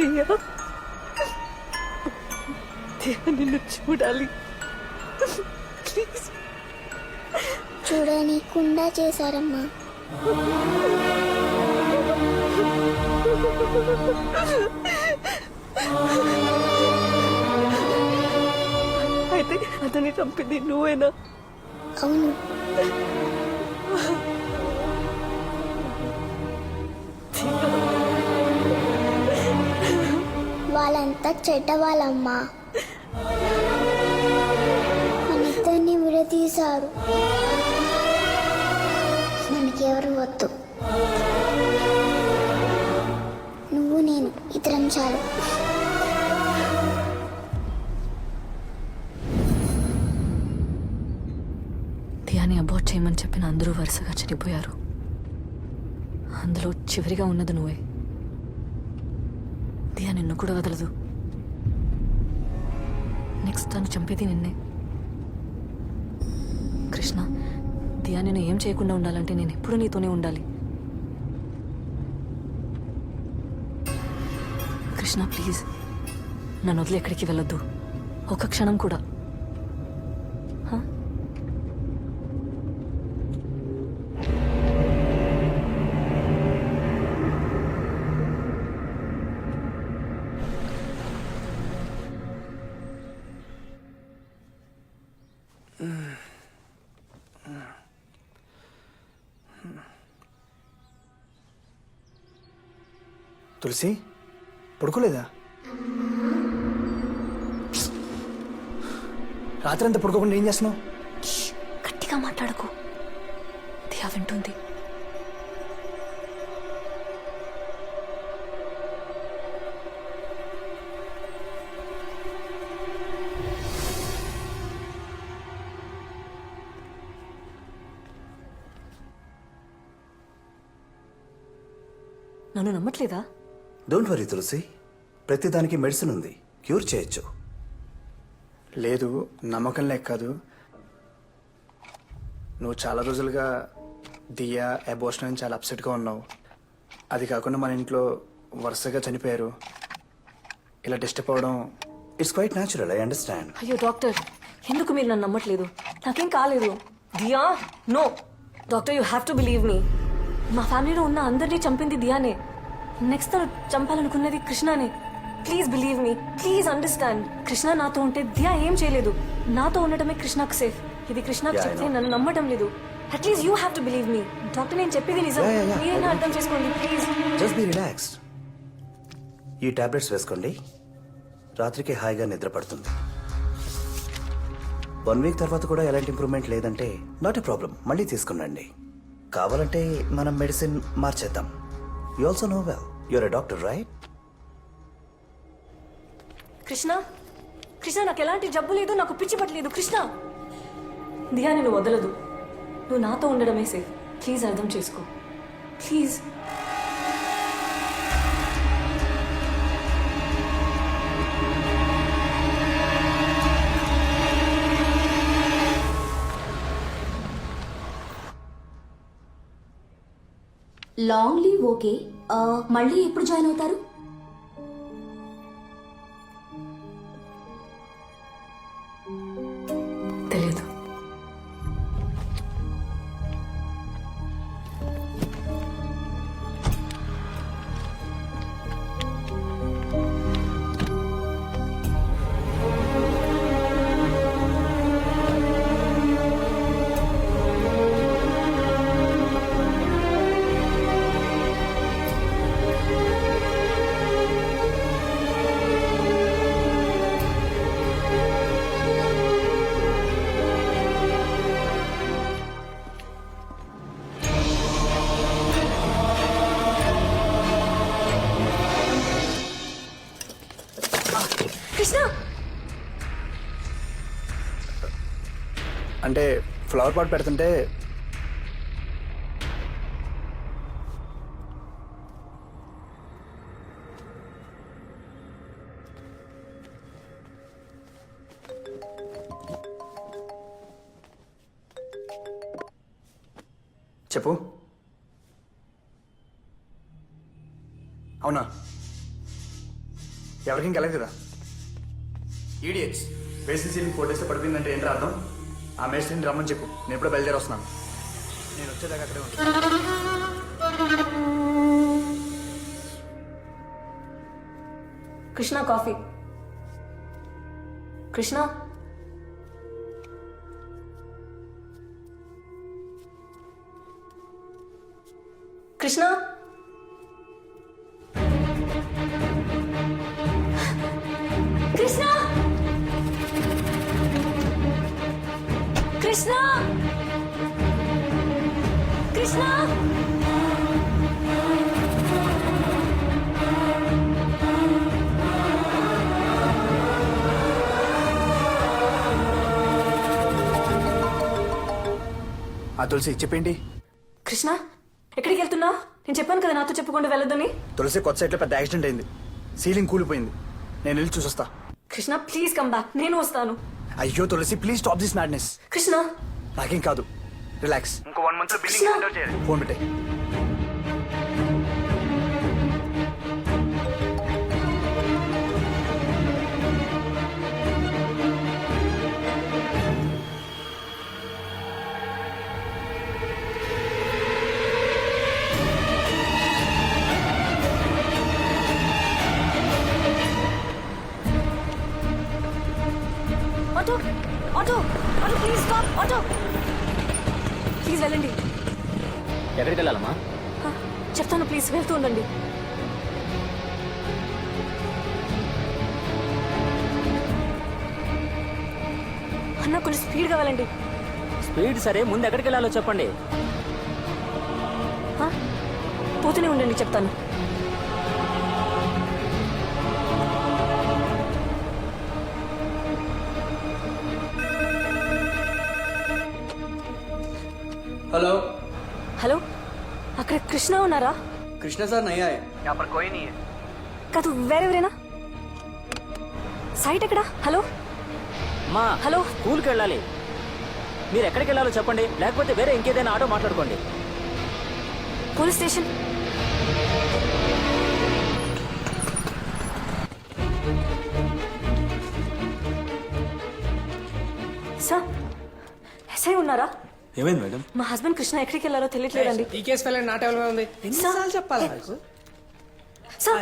దియా దియా నిన్ను చూడాలి ప్లీజ్. చూడనీకుండా చేశారమ్మా. అయితే అతన్ని చంపింది నువ్వేనా? అవును. వాళ్ళంతా చెడ్డవాళ్ళమ్మా. మనిద్దరిని విడదీశారు. మనకెవరు వద్దు. నువ్వు నేను ఇద్దరం చాలు. దియాని అబార్ట్ చేయమని చెప్పిన అందరూ వరుసగా చనిపోయారు. అందులో చివరిగా ఉన్నది నువ్వే. దియా నిన్ను కూడా వదలదు. నెక్స్ట్ తను చంపేది నిన్నే. కృష్ణ, దియా నేను ఏం చేయకుండా ఉండాలంటే నేను ఎప్పుడు నీతోనే ఉండాలి. కృష్ణ ప్లీజ్, నన్ను వదిలి ఎక్కడికి వెళ్ళొద్దు, ఒక క్షణం కూడా. తులసి పడుకోలేదా? రాత్రంతా పడుకోకుండా ఏం చేస్తున్నావు? గట్టిగా మాట్లాడకు, దియా వింటుంది. నన్ను నమ్మట్లేదా? డోంట్ వరీ తులసి, ప్రతిదానికి మెడిసిన్ ఉంది, క్యూర్ చేయొచ్చు. లేదు, నమ్మకం లేక కాదు. నువ్వు చాలా రోజులుగా దియా అబోర్షన్ అని చాలా అప్సెట్గా ఉన్నావు. అది కాకుండా మన ఇంట్లో వరుసగా చనిపోయారు. ఇలా డిస్టర్బ్ అవ్వడం it's quite natural, I understand. అయ్యో డాక్టర్, ఎందుకు మీరు నన్ను నమ్మట్లేదు? నాకేం కాలేదు. Diya no doctor, you have to believe me. మా ఫ్యామిలీలో ఉన్న అందరినీ చంపింది దియానే. నెక్స్ట్ తను చంపాలనుకున్నది కృష్ణనే. Please believe me, please understand. Krishna నాతో ఉంటే దియా ఏం చేయలేదు. నాతో ఉండటమే కృష్ణకు సేఫ్. ఇది కృష్ణకు చెప్తే నన్ను నమ్మటం లేదు. At least you have to believe me. Doctor, నేను చెప్పేది నిజం, మీరైనా అర్థం చేసుకోండి ప్లీజ్. Just be relaxed. ఈ టాబ్లెట్స్ వేసుకోండి, రాత్రికి హాయిగా నిద్ర పడుతుంది. 1 వీక్ తర్వాత కూడా ఎలాంటి ఇంప్రూవ్మెంట్ లేదంటే నాట్ ఎ ప్రాబ్లం, మళ్ళీ తీసుకునండి. కావాలంటే మనం మెడిసిన్ మార్చేద్దాం. You also know well, you're a doctor right? Krishna, Krishna నాకు ఎలాంటి జబ్బు లేదు, నాకు పిచ్చి పట్టలేదు. కృష్ణ, దియా నిన్ను వదలదు. నువ్వు నాతో ఉండడమే సేఫ్. ప్లీజ్ అర్థం చేసుకో, ప్లీజ్. లాంగ్ లీవ్ ఓకే, మళ్ళీ ఎప్పుడు జాయిన్ అవుతారు? తెలియదు. కృష్ణ, అంటే ఫ్లవర్ పాట్ పెడుతుంటే చెప్పు. అవునా? ఎవరికి ఇంకెళ్ళదు కదా. ఈడియట్స్, బేసిక్ సీలింగ్ 4 days పడిపోయిందంటే ఏంటి అర్థం? ఆ మేస్త్రిని రమ్మని చెప్పు, నేను ఎప్పుడో బయలుదేరి వస్తున్నాను. నేను వచ్చేదాకా అక్కడే ఉంటాను. కృష్ణ కాఫీ. కృష్ణ కృష్ణ కృష్ణ కృష్ణ కృష్ణ ఆ తులసి చెప్పేంటి? కృష్ణ ఎక్కడికి వెళ్తున్నావు? నేను చెప్పాను కదా నాతో చెప్పకుండా వెళ్ళొద్దని. తులసి కొత్త సైట్లో పెద్ద యాక్సిడెంట్ అయింది, సీలింగ్ కూలిపోయింది. నేను వెళ్ళి చూసొస్తా. కృష్ణ ప్లీజ్ కమ్ బ్యాక్, నేను వస్తాను. అయ్యో Tulasi please stop this madness. Krishna నాకేం కాదు, రిలాక్స్. ఇంకో 1 month కృష్ణ ఫోన్ పెట్టే. Auto auto auto please stop. Auto please వెళ్ళండి. ఎక్కడికి వెళ్ళాలమ్మా? చెప్తాను ప్లీజ్, వెళ్తూ ఉండండి. అన్న కొంచెం స్పీడ్గా వెళ్ళండి. స్పీడ్ సరే, ముందు ఎక్కడికి వెళ్ళాలో చెప్పండి. పోతూనే ఉండండి, చెప్తాను. हेलो హలో, అక్కడ కృష్ణ ఉన్నారా? कृष्णा सर नहीं आए. यहाँ पर कोई नहीं है. కాదు వేరెవరేనా? సైట్ ఎక్కడ? హలో అమ్మా హలో స్కూల్కి వెళ్ళాలి. మీరు ఎక్కడికి వెళ్ళాలో చెప్పండి, లేకపోతే వేరే ఇంకేదైనా ఆటో మాట్లాడుకోండి. Police station. సార్ ఎస్ఐ ఉన్నారా? ఏమైంది మేడం? మా హస్బెండ్ కృష్ణ ఎక్కడికి వెళ్ళారో తెలియట్లేదండి. ఈ కేసు ఫైల్ నా టేబుల్ మీద ఉంది. ఎన్నిసార్లు చెప్పాలి మీకు? సార్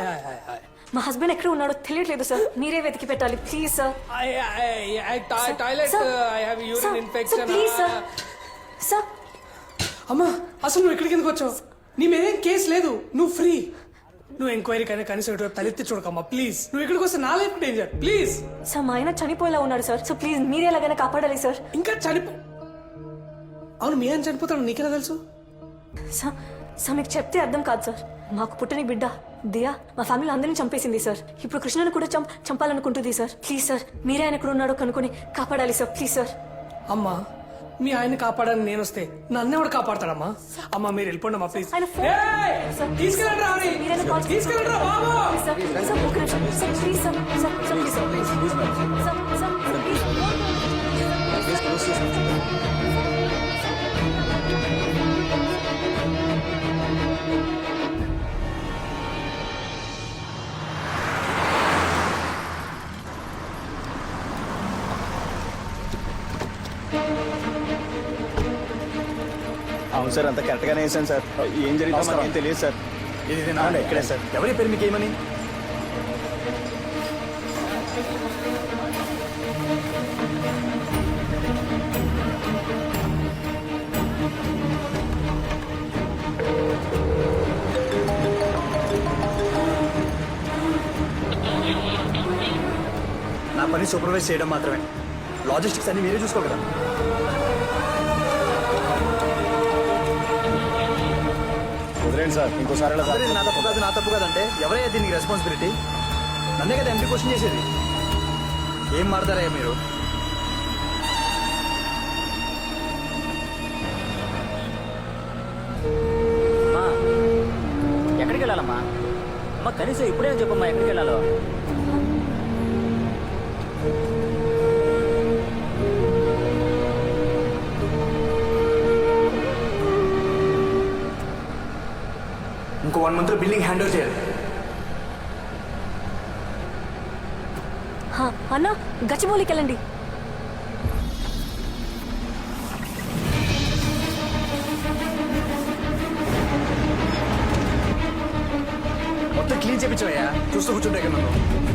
మా హస్బెండ్ ఎక్కడ ఉన్నాడో తెలియట్లేదు సార్, మీరే వెతికి పెట్టాలి please sir. Toilet I have urine infection. Please sir. Sir అమ్మా అసలు నువ్వు ఇక్కడికి ఎందుకు వచ్చావు? నీ మీదేం కేసు లేదు, నువ్వు ఫ్రీ. నువ్వు ఎంక్వైరీ కన్నా కనీసం ఇటు తలెత్తి చూడకమ్మా ప్లీజ్. నువ్వు ఇక్కడికి వస్తే నా లైఫ్ డేంజర్ ప్లీజ్. సార్ మా ఆయన చనిపోయేలా ఉన్నాడు సార్, సో ప్లీజ్ మీరే ఎలాగైనా కాపాడాలి సార్. ఇంకా అవును, మీ ఆయన చనిపోతాడు నీకెలా తెలుసు? సార్ సార్ మీకు చెప్తే అర్థం కాదు సార్, మాకు పుట్టని బిడ్డ దియా మా ఫ్యామిలీ అందరినీ చంపేసింది సార్. ఇప్పుడు కృష్ణను కూడా చంపాలనుకుంటుంది సార్. ప్లీజ్ సార్ మీరే ఆయన ఎక్కడ ఉన్నాడో కనుక్కొని కాపాడాలి సార్ ప్లీజ్ సార్. అమ్మా మీ ఆయన కాపాడని నేను వస్తే నన్నెవడు కాపాడతాడమ్మా? అమ్మా మీరు వెళ్ళిపోండి అమ్మా ప్లీజ్. ఆయన ఫోన్- సార్, తీసుకెళ్ళండి రావని. మీరైనా కాల్ చేయండి. తీసుకెళ్ళండి రా బాబు. సార్ సార్ ఒక నిమిషం sir please sir sir sir please sir sir sir please. అవును సార్, అంత కరెక్ట్గానే వేసాను సార్. ఏం జరిగిందో మనకేం తెలియదు సార్. ఇది నా ఇక్కడే సార్. ఎవరి పేరు మీకు ఏమని? నా పని సూపర్వైజ్ చేయడం మాత్రమే, లాజిస్టిక్స్ అన్ని మీరే చూసుకోగలరా? వదిలేండి సార్, ఇంకోసారి అలా అదే నా తప్పు కాదంటే ఎవరైనా దీనికి రెస్పాన్సిబిలిటీ? నన్నే కదా ఎంపీ క్వశ్చన్ చేసేది. ఏం మాడతారయ్యా మీరు? అమ్మా ఎక్కడికి వెళ్ళాలమ్మా? అమ్మ కనీసం ఇప్పుడే చెప్పమ్మా ఎక్కడికి వెళ్ళాలో. ఇంకో 1 month బిల్డింగ్ హ్యాండ్ ఓవర్ చేయాలి. అన్న గచ్చిబౌలికి వెళ్ళండి. మొత్తం క్లీన్ చేయించవయ్యా, చూస్తూ కూర్చుంటే నన్ను.